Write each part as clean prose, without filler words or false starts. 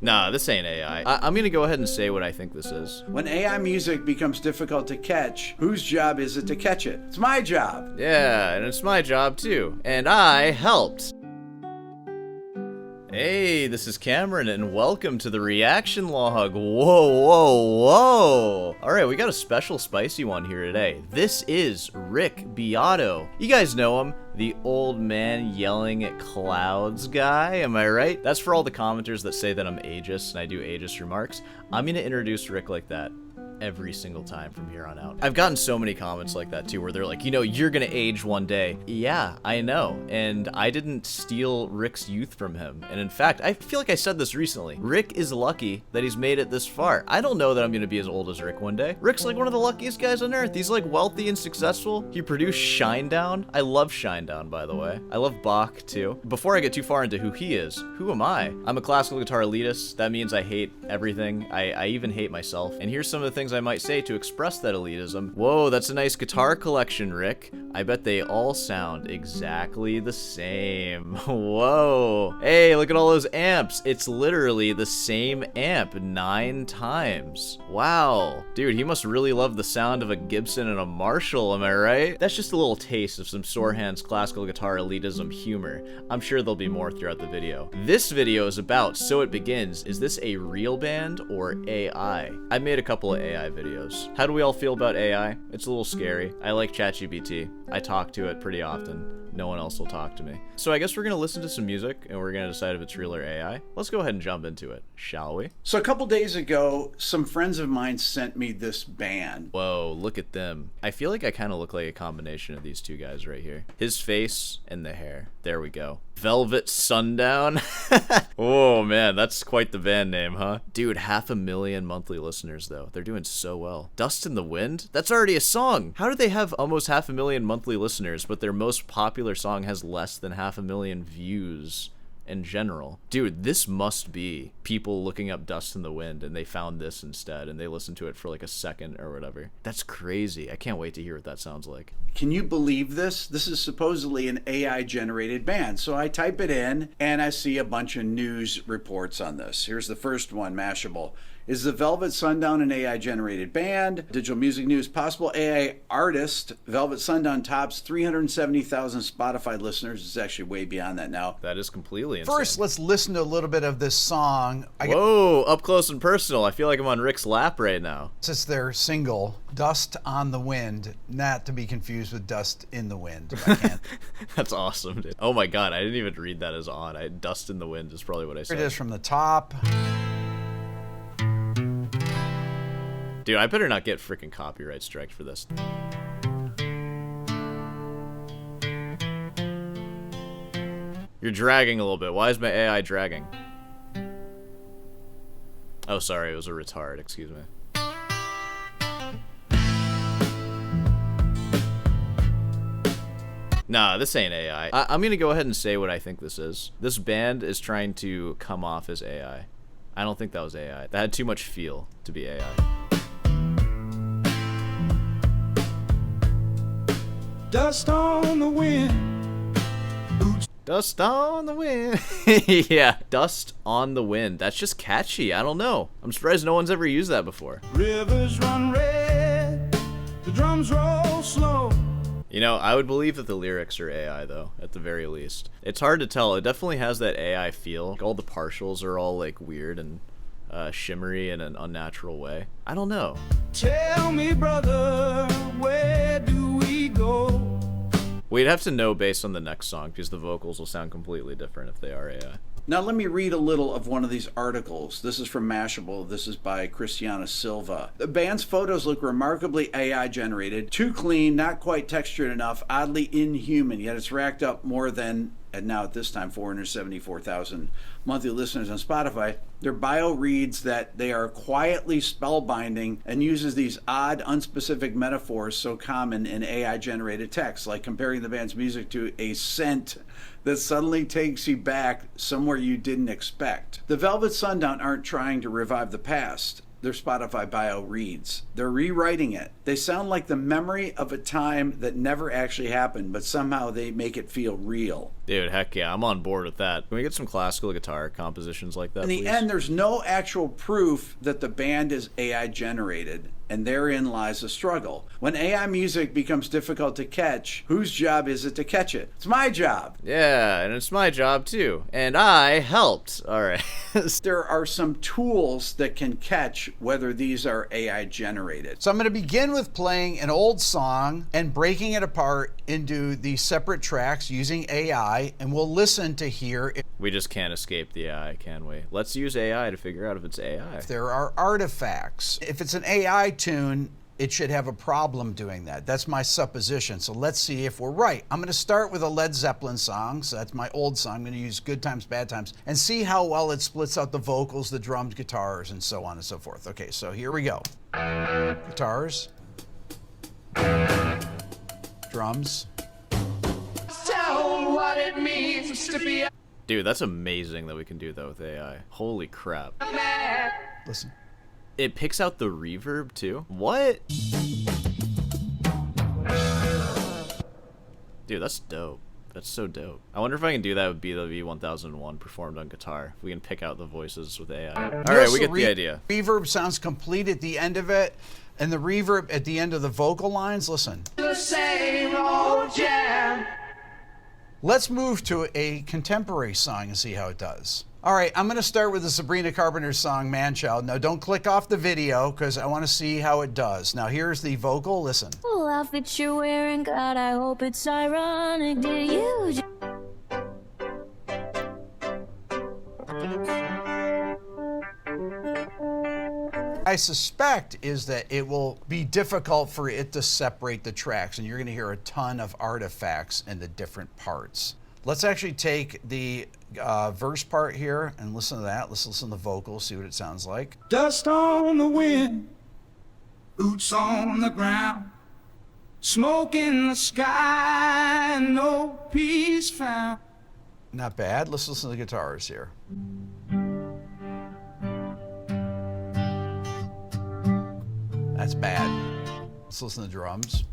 Nah, this ain't AI. I'm gonna go ahead and say what I think this is. When AI music becomes difficult to catch, whose job is it to catch it? It's my job. Yeah, and it's my job too. And I helped. Hey, this is Cameron, and welcome to the reaction log. Whoa. Alright, we got a special spicy one here today. This is Rick Beato. You guys know him, the old man yelling at clouds guy, am I right? That's for all the commenters that say that I'm ageist and I do ageist remarks. I'm gonna introduce Rick like that every single time from here on out. I've gotten so many comments like that too, where they're like, you know, you're gonna age one day. Yeah, I know, and I didn't steal Rick's youth from him. And in fact, I feel like I said this recently. Rick is lucky that he's made it this far. I don't know that I'm gonna be as old as Rick one day. Rick's like one of the luckiest guys on earth. He's like wealthy and successful. He produced Shinedown. I love Shinedown, by the way. I love Bach too. Before I get too far into who he is, who am I? I'm a classical guitar elitist. That means I hate everything. I even hate myself. And here's some of the things I might say to express that elitism. Whoa, that's a nice guitar collection, Rick. I bet they all sound exactly the same. Whoa. Hey, look at all those amps. It's literally the same amp 9 times. Wow. Dude, he must really love the sound of a Gibson and a Marshall, am I right? That's just a little taste of some sore hands classical guitar elitism humor. I'm sure there'll be more throughout the video. This video is about So It Begins. Is this a real band or AI? I made a couple of AI videos. How do we all feel about AI? It's a little scary. I like ChatGPT. I talk to it pretty often. No one else will talk to me. So I guess we're gonna listen to some music and we're gonna decide if it's real or AI. Let's go ahead and jump into it, shall we? So a couple days ago, some friends of mine sent me this band. Whoa, look at them. I feel like I kind of look like a combination of these two guys right here. His face and the hair. There we go. Velvet Sundown. Oh man, that's quite the band name, huh? Dude, 500,000 monthly listeners though. They're doing so well. Dust in the Wind? That's already a song. How do they have almost 500,000 monthly listeners, but their most popular song has less than 500,000 views in general? Dude, this must be people looking up Dust in the Wind and they found this instead and they listened to it for like a second or whatever. That's crazy. I can't wait to hear what that sounds like. Can you believe this? This is supposedly an AI generated band. So I type it in and I see a bunch of news reports on this. Here's the first one, Mashable. Is the Velvet Sundown an AI generated band? Digital Music News, possible AI artist. Velvet Sundown tops 370,000 Spotify listeners. It's actually way beyond that now. That is completely insane. First, let's listen to a little bit of this song. Whoa, up close and personal. I feel like I'm on Rick's lap right now. This is their single, Dust on the Wind, not to be confused with Dust in the Wind. I can't. That's awesome, dude. Oh my god, I didn't even read that as on. Dust in the Wind is probably what I said. Here it is from the top. Dude, I better not get freaking copyright striked for this. You're dragging a little bit. Why is my AI dragging? Oh, sorry, it was a retard. Excuse me. Nah, this ain't AI. I'm gonna go ahead and say what I think this is. This band is trying to come off as AI. I don't think that was AI. That had too much feel to be AI. Dust on the wind. Dust on the wind. Yeah, Dust on the Wind. That's just catchy. I don't know. I'm surprised no one's ever used that before. Rivers run red. The drums roll slow. You know, I would believe that the lyrics are AI, though, at the very least. It's hard to tell. It definitely has that AI feel. All the partials are all, like, weird and shimmery in an unnatural way. I don't know. Tell me, brother, where do we go? We'd have to know based on the next song, because the vocals will sound completely different if they are AI. Now let me read a little of one of these articles. This is from Mashable. This is by Cristiana Silva. The band's photos look remarkably AI generated, too clean, not quite textured enough, oddly inhuman, yet it's racked up more than, and now at this time, 474,000 monthly listeners on Spotify. Their bio reads that they are quietly spellbinding and uses these odd, unspecific metaphors so common in AI-generated text, like comparing the band's music to a scent that suddenly takes you back somewhere you didn't expect. The Velvet Sundown aren't trying to revive the past. their Spotify bio reads. They're rewriting it. They sound like the memory of a time that never actually happened, but somehow they make it feel real. Dude, heck yeah, I'm on board with that. Can we get some classical guitar compositions like that, In the please? end, there's no actual proof that the band is AI generated, and therein lies the struggle. When AI music becomes difficult to catch, whose job is it to catch it? It's my job. Yeah, and it's my job too. And I helped. All right. There are some tools that can catch whether these are AI generated. So I'm going to begin with playing an old song and breaking it apart into the separate tracks using AI, and we'll listen to hear We just can't escape the AI, can we? Let's use AI to figure out if it's AI. if there are artifacts. If it's an AI tune, it should have a problem doing that. That's my supposition. So let's see if we're right. I'm going to start with a Led Zeppelin song. So that's my old song. I'm going to use Good Times, Bad Times and see how well it splits out the vocals, the drums, guitars, and so on and so forth. Okay, so here we go. Guitars. Drums. Tell what it means to be a Dude, that's amazing that we can do that with AI. Holy crap. man. Listen. It picks out the reverb too? What? Dude, that's dope. That's so dope. I wonder if I can do that with BLV 1001 performed on guitar. If we can pick out the voices with AI. Alright, we get the idea. Reverb sounds complete at the end of it, and the reverb at the end of the vocal lines. Listen. The same old jam. Let's move to a contemporary song and see how it does. All right, I'm going to start with the Sabrina Carpenter song, Man Child. Now, don't click off the video because I want to see how it does. Now, here's the vocal. Listen. Oh, outfit you're wearing, God, I hope it's ironic. Did you I suspect is that it will be difficult for it to separate the tracks, and you're going to hear a ton of artifacts in the different parts. Let's actually take the verse part here and listen to that. Let's listen to the vocals, see what it sounds like. Dust on the wind, boots on the ground, smoke in the sky, no peace found. Not bad. Let's listen to the guitars here. That's bad. Let's listen to the drums.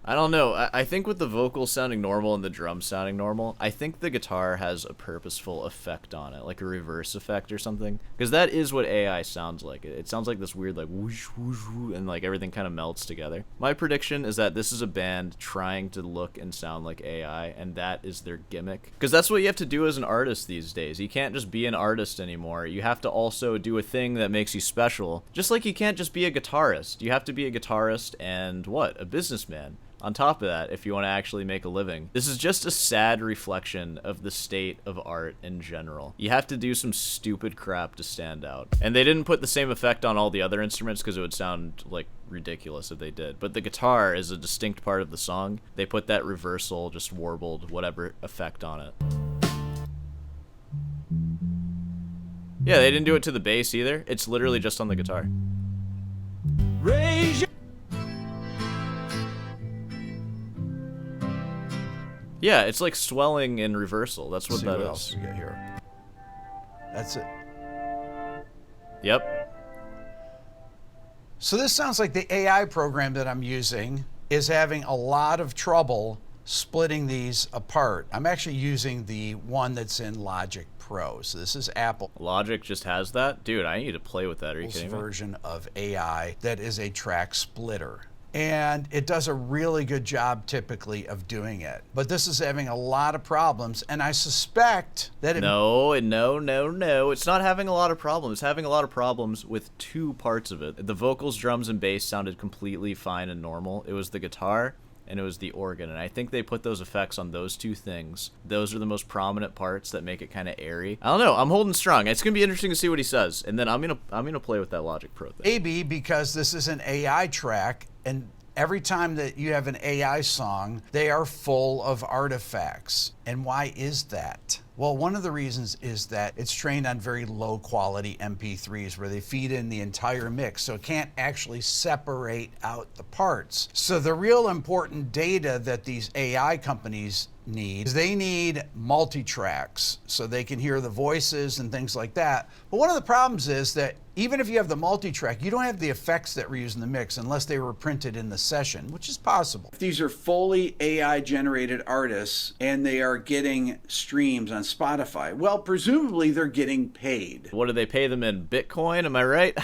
I don't know. I think with the vocals sounding normal and the drums sounding normal, I think the guitar has a purposeful effect on it, like a reverse effect or something. Because that is what AI sounds like. It sounds like this weird, like, whoosh, whoosh, whoosh, and like everything kind of melts together. My prediction is that this is a band trying to look and sound like AI, and that is their gimmick. Because that's what you have to do as an artist these days. You can't just be an artist anymore. You have to also do a thing that makes you special. Just like you can't just be a guitarist. You have to be a guitarist and what? A businessman. On top of that, if you want to actually make a living. This is just a sad reflection of the state of art in general. You have to do some stupid crap to stand out. And they didn't put the same effect on all the other instruments because it would sound like ridiculous if they did. But the guitar is a distinct part of the song. They put that reversal, just warbled, whatever effect on it. Yeah, they didn't do it to the bass either. It's literally just on the guitar. Raise your Yeah, it's like swelling and reversal. That's what See that what is. else we got here. That's it. Yep. So this sounds like the AI program that I'm using is having a lot of trouble splitting these apart. I'm actually using the one that's in Logic Pro. So this is Apple's Logic just has that? Dude, I need to play with that. Are you kidding me? version of AI that is a track splitter. And it does a really good job typically of doing it. But this is having a lot of problems, and I suspect that it No. It's not having a lot of problems. It's having a lot of problems with two parts of it. The vocals, drums, and bass sounded completely fine and normal. It was the guitar and it was the organ. And I think they put those effects on those two things. Those are the most prominent parts that make it kind of airy. I don't know. I'm holding strong. It's going to be interesting to see what he says. And then I'm gonna play with that Logic Pro thing. maybe because this is an AI track, and every time that you have an AI song, they are full of artifacts. And why is that? Well, one of the reasons is that it's trained on very low quality MP3s where they feed in the entire mix, so it can't actually separate out the parts. So the real important data that these AI companies need is they need multi-tracks so they can hear the voices and things like that. But one of the problems is that even if you have the multi-track, you don't have the effects that were used in the mix unless they were printed in the session, which is possible. These are fully AI generated artists and they are getting streams on Spotify. Well, presumably they're getting paid. What do they pay them in Bitcoin? Am I right?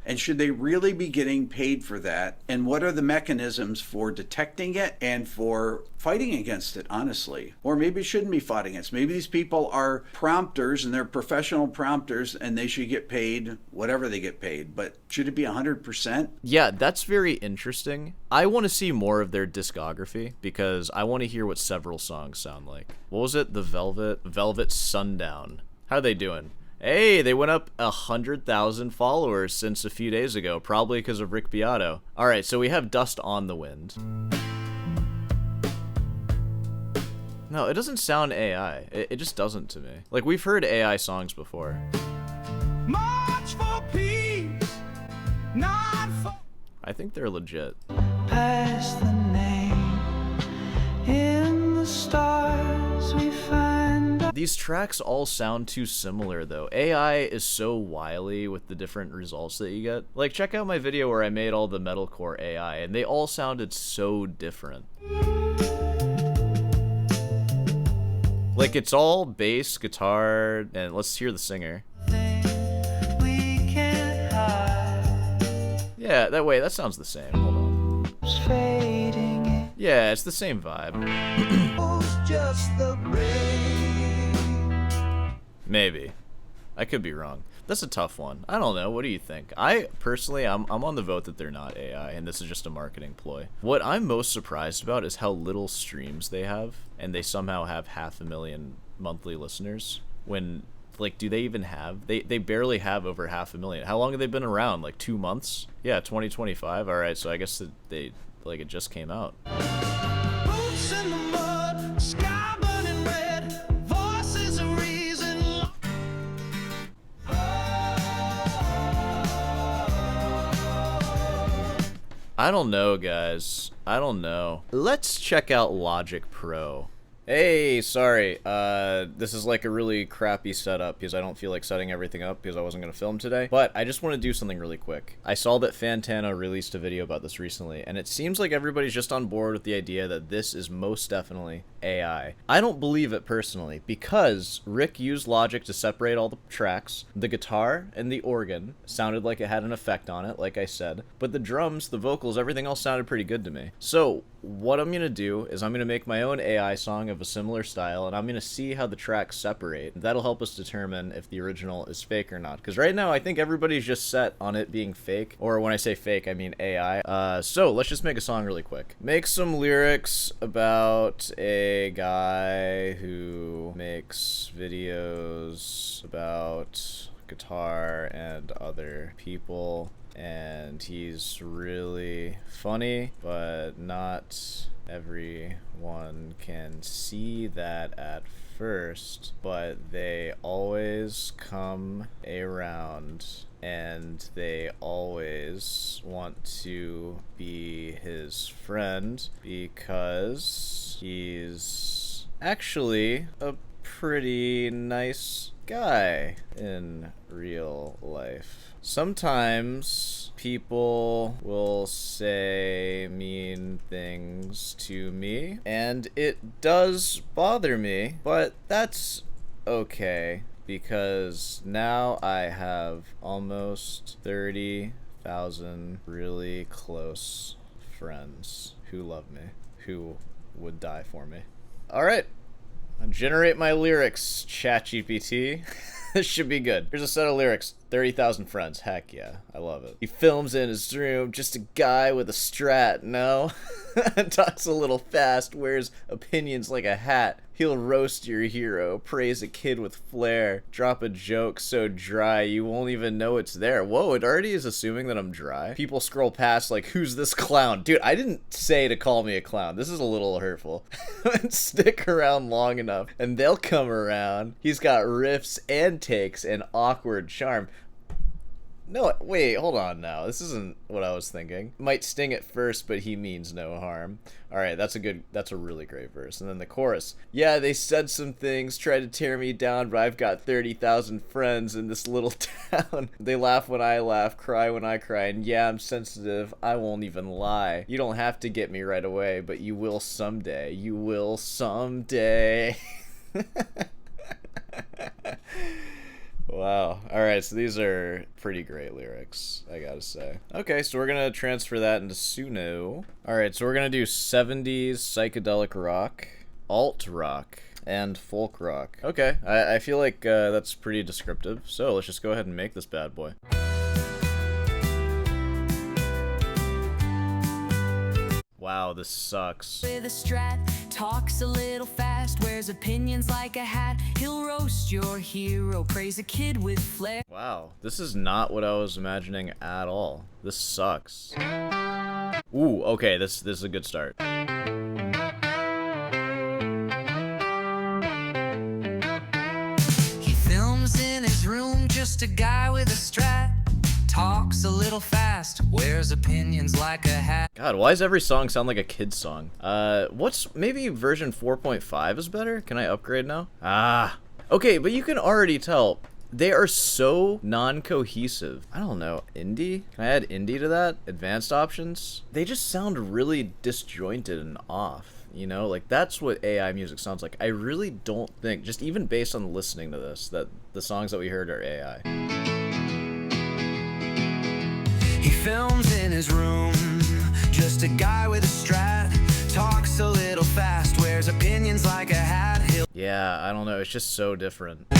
And should they really be getting paid for that? And what are the mechanisms for detecting it and for fighting against it, honestly? Or maybe it shouldn't be fought against. Maybe these people are prompters and they're professional prompters and they should get paid whatever they get paid. But should it be 100%? Yeah, that's very interesting. I want to see more of their discography because I want to hear what several songs sound like. What was it? The Velvet Sundown. How are they doing? Hey, they went up 100,000 followers since a few days ago, probably because of Rick Beato. All right, so we have Dust on the Wind. No, it doesn't sound AI. It just doesn't to me. Like, we've heard AI songs before. March for peace, not for... I think they're legit. Past the name in the stars we find. These tracks all sound too similar, though. AI is so wily with the different results that you get. Like, check out my video where I made all the metalcore AI, and they all sounded so different. Like, it's all bass, guitar, and let's hear the singer. Yeah, that sounds the same. Hold on. Yeah, it's the same vibe. Maybe. I could be wrong. That's a tough one. I don't know. What do you think? I'm on the vote that they're not AI, and this is just a marketing ploy. What I'm most surprised about is how little streams they have, and they somehow have 500,000 monthly listeners. When, like, do they even have? They barely have over 500,000. How long have they been around? Like 2 months? Yeah, 2025. All right, so I guess that they, like, it just came out. Boots in the mud, sky burning red, voices of reason. I don't know, guys. I don't know. Let's check out Logic Pro. Hey, sorry. This is like a really crappy setup because I don't feel like setting everything up because I wasn't going to film today. But I just want to do something really quick. I saw that Fantano released a video about this recently, and it seems like everybody's just on board with the idea that this is most definitely AI. I don't believe it personally because Rick used Logic to separate all the tracks. The guitar and the organ sounded like it had an effect on it, like I said. But the drums, the vocals, everything else sounded pretty good to me. So what I'm going to do is I'm going to make my own AI song of a similar style, and I'm going to see how the tracks separate. That'll help us determine if the original is fake or not. Because right now, I think everybody's just set on it being fake. Or when I say fake, I mean AI. So let's just make a song really quick. Make some lyrics about a guy who makes videos about guitar and other people. And he's really funny, but not everyone can see that at first, but they always come around and they always want to be his friend because he's actually a pretty nice guy in real life. Sometimes people will say mean things to me, and it does bother me, but that's okay, because now I have almost 30,000 really close friends who love me, who would die for me. Alright, generate my lyrics, ChatGPT. This should be good. Here's a set of lyrics. 30,000 friends. Heck yeah. I love it. He films in his room. Just a guy with a strat. No. Talks a little fast. Wears opinions like a hat. He'll roast your hero. Praise a kid with flair. Drop a joke so dry you won't even know it's there. Whoa, it already is assuming that I'm dry. People scroll past like, who's this clown? Dude, I didn't say to call me a clown. This is a little hurtful. Stick around long enough and they'll come around. He's got riffs and takes and awkward charm. No, wait, hold on now. This isn't what I was thinking. Might sting at first, but he means no harm. Alright, that's a really great verse. And then the chorus. Yeah, they said some things, tried to tear me down, but I've got 30,000 friends in this little town. They laugh when I laugh, cry when I cry, and yeah, I'm sensitive, I won't even lie. You don't have to get me right away, but you will someday. You will someday. Wow. Alright, so these are pretty great lyrics, I gotta say. Okay, so we're gonna transfer that into Sunno. Alright, so we're gonna do 70s psychedelic rock, alt rock, and folk rock. Okay, I feel like that's pretty descriptive, so let's just go ahead and make this bad boy. Wow, this sucks. With a strat, talks a little fast, wears opinions like a hat. He'll roast your hero, praise a kid with flair. Wow, this is not what I was imagining at all. This sucks. Ooh, okay, this is a good start. He films in his room, just a guy with a strat. Talks a little fast, wears opinions like a hat. God, why does every song sound like a kid's song? What's, maybe version 4.5 is better? Can I upgrade now? Ah. Okay, but you can already tell they are so non-cohesive. I don't know, indie? Can I add indie to that? Advanced options? They just sound really disjointed and off. You know, like that's what AI music sounds like. I really don't think, just even based on listening to this, that the songs that we heard are AI. He films in his room, just a guy with a strat. Talks a little fast, wears opinions like a hat. Yeah, I don't know, it's just so different. He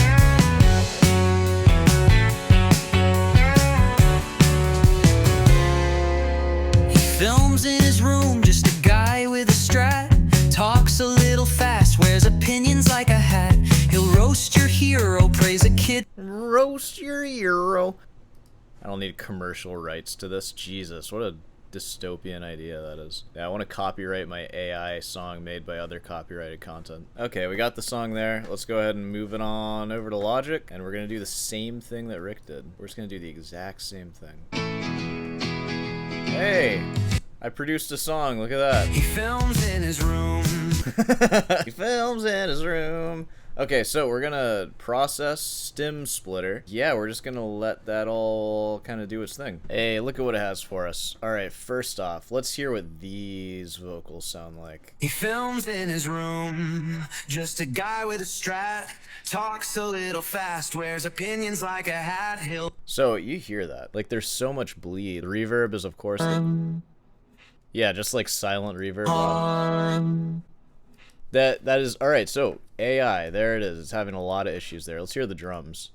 films in his room, just a guy with a strat. Talks a little fast, wears opinions like a hat. He'll roast your hero, praise a kid. Roast your hero. I don't need commercial rights to this. Jesus, what a dystopian idea that is. Yeah, I want to copyright my AI song made by other copyrighted content. Okay, we got the song there. Let's go ahead and move it on over to Logic, and we're going to do the same thing that Rick did. We're just going to do the exact same thing. Hey, I produced a song. Look at that. He films in his room. He films in his room. Okay, so we're gonna process stem splitter. Yeah, we're just gonna let that all kind of do its thing. Hey, look at what it has for us. All right, first off, let's hear what these vocals sound like. He films in his room, just a guy with a strat. Talks a little fast, wears opinions like a hat. So you hear that? Like, there's so much bleed. The reverb is, of course, yeah, just like silent reverb. That is all right. So AI, there it is. It's having a lot of issues there. Let's hear the drums.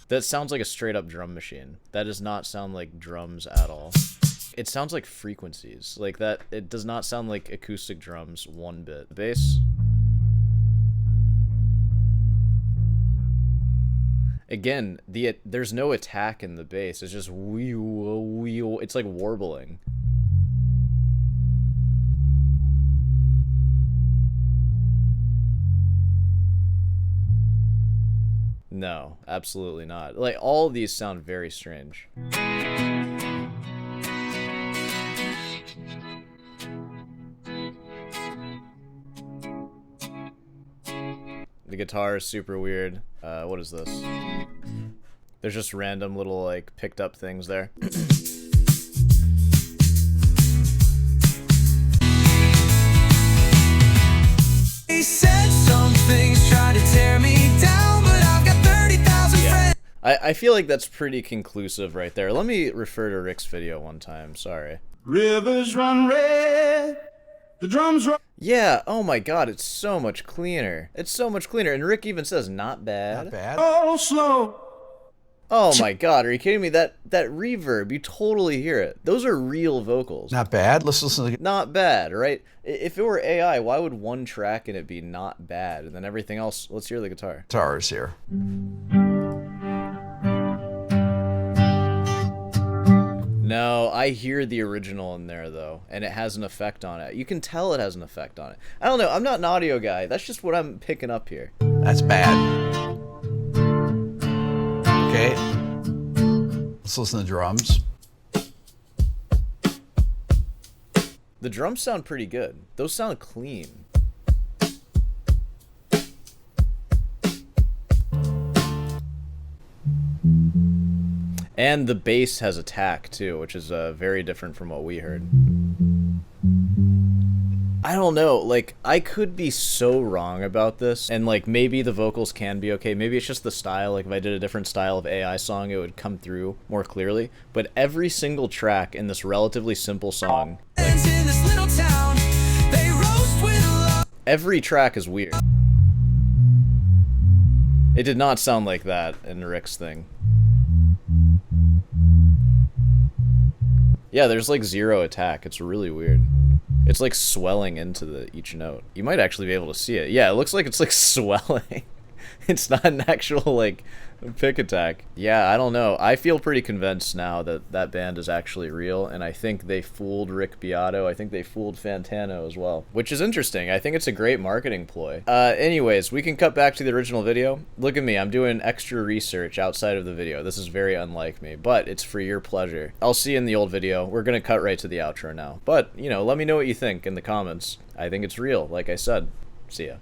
That sounds like a straight up drum machine. That does not sound like drums at all. It sounds like frequencies. Like that. It does not sound like acoustic drums one bit. The bass. Again, there's no attack in the bass. It's just wee wee. It's like warbling. No, absolutely not. Like, all of these sound very strange. The guitar is super weird. What is this? There's just random little, like, picked up things there. He said some things, tried to tear me down, but I've got 30,000 friends. I feel like that's pretty conclusive right there. Let me refer to Rick's video one time. Sorry. Rivers run red, The drums roll. Yeah, oh my god, it's so much cleaner. It's so much cleaner. And Rick even says, not bad. Not bad. Oh, slow. Oh my god, are you kidding me? That reverb, you totally hear it. Those are real vocals. Not bad. Let's listen to the... Not bad, right? If it were AI, why would one track in it be not bad? And then everything else, let's hear the guitar. guitars here. No, I hear the original in there, though, and it has an effect on it. You can tell it has an effect on it. I don't know, I'm not an audio guy. That's just what I'm picking up here. That's bad. Okay. Let's listen to the drums. The drums sound pretty good. Those sound clean. And the bass has attack too, which is very different from what we heard. I don't know, like, I could be so wrong about this, and like, maybe the vocals can be okay, maybe it's just the style, like if I did a different style of AI song, it would come through more clearly, but every single track in this relatively simple song, like, every track is weird. It did not sound like that in Rick's thing. Yeah, there's like zero attack. It's really weird. It's like swelling into each note. You might actually be able to see it. Yeah, it looks like it's like swelling. It's not an actual like pick attack. Yeah, I don't know. I feel pretty convinced now that that band is actually real, and I think they fooled Rick Beato. I think they fooled Fantano as well, which is interesting. I think it's a great marketing ploy. Anyways, we can cut back to the original video. Look at me, I'm doing extra research outside of the video. This is very unlike me, but it's for your pleasure. I'll see you in the old video. We're gonna cut right to the outro now. But, you know, let me know what you think in the comments. I think it's real, like I said. See ya.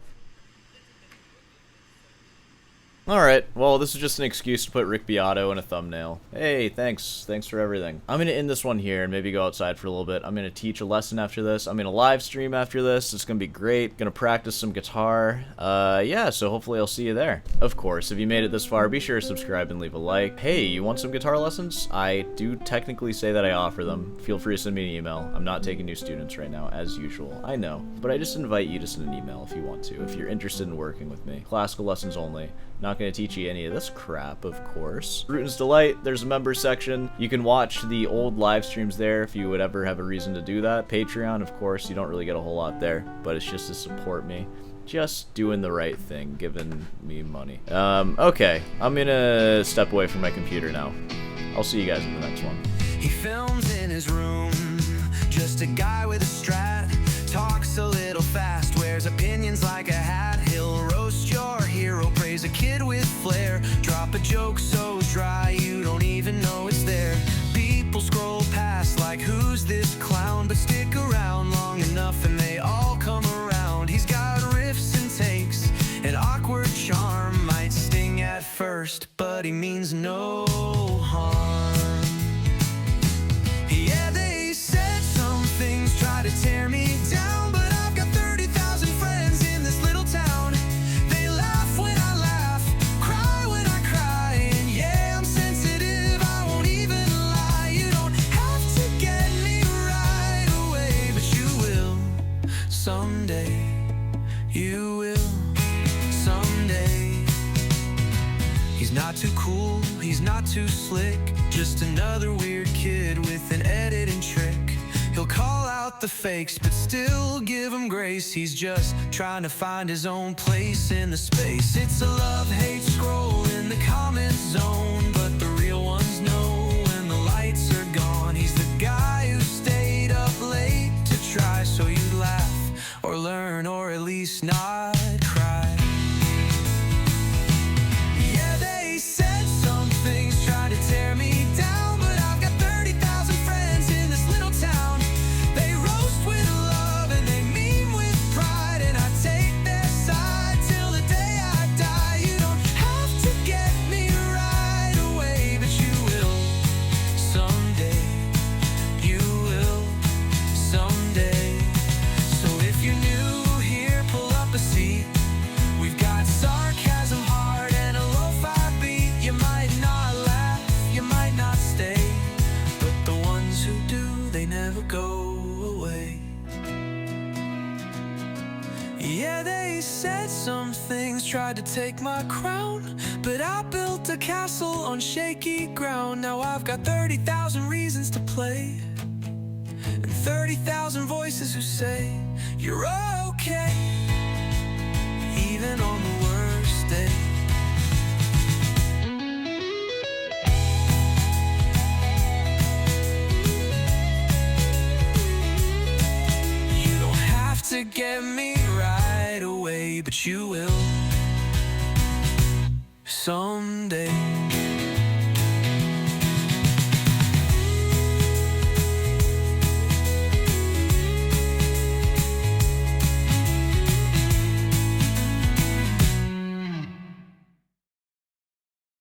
Alright, well, this is just an excuse to put Rick Beato in a thumbnail. Hey, thanks for everything. I'm gonna end this one here and maybe go outside for a little bit. I'm gonna teach a lesson after this. I'm gonna live stream after this. It's gonna be great. Gonna practice some guitar. Yeah, so hopefully I'll see you there. Of course, if you made it this far, be sure to subscribe and leave a like. Hey, you want some guitar lessons? I do technically say that I offer them. Feel free to send me an email. I'm not taking new students right now, as usual. I know, but I just invite you to send an email if you want to, if you're interested in working with me. Classical lessons only. Not going to teach you any of this crap, of course. Rutin's Delight, there's a member section. You can watch the old live streams there if you would ever have a reason to do that. Patreon, of course, you don't really get a whole lot there, but it's just to support me. Just doing the right thing, giving me money. Okay, I'm gonna step away from my computer now. I'll see you guys in the next one. He films in his room, just a guy with a strat. Talks a little fast, wears opinions like a hat. He'll roast your hero, praise a kid with flair. Drop a joke so dry you don't even know it's there. People scroll past like, who's this clown? But stick around long enough and they all come around. He's got riffs and takes, an awkward charm. Might sting at first, but he means no harm. Yeah, they said some things, try to tear me down, but I've got 30,000 friends in this little town. They laugh when I laugh, cry when I cry, and yeah, I'm sensitive, I won't even lie. You don't have to get me right away, but you will someday. You will someday. He's not too cool, he's not too slick, just another weird kid with an editing trick. He'll call out the fakes, but still give him grace. He's just trying to find his own place in the space. It's a love-hate scroll in the comment zone, but the real ones know when the lights are gone. He's the guy who stayed up late to try, so you'd laugh or learn or at least not cry. Yeah, they said some things, try to tear me down, but I've got 30,000 friends in this little town. They roast with love and they meme with pride, and I take their side till the day I die. You don't have to get me right away, but you will someday. You will someday. So if you're new here, pull up a seat. We've got sarcasm hard and a lo-fi beat. You might not laugh, you might not stay, but the ones who do, they never go away. Yeah, they said some things, tried to take my crown, but I built a castle on shaky ground. Now I've got 30,000 reasons to play, and 30,000 voices who say you're okay, even on the worst day. You don't have to get me right away, but you will someday.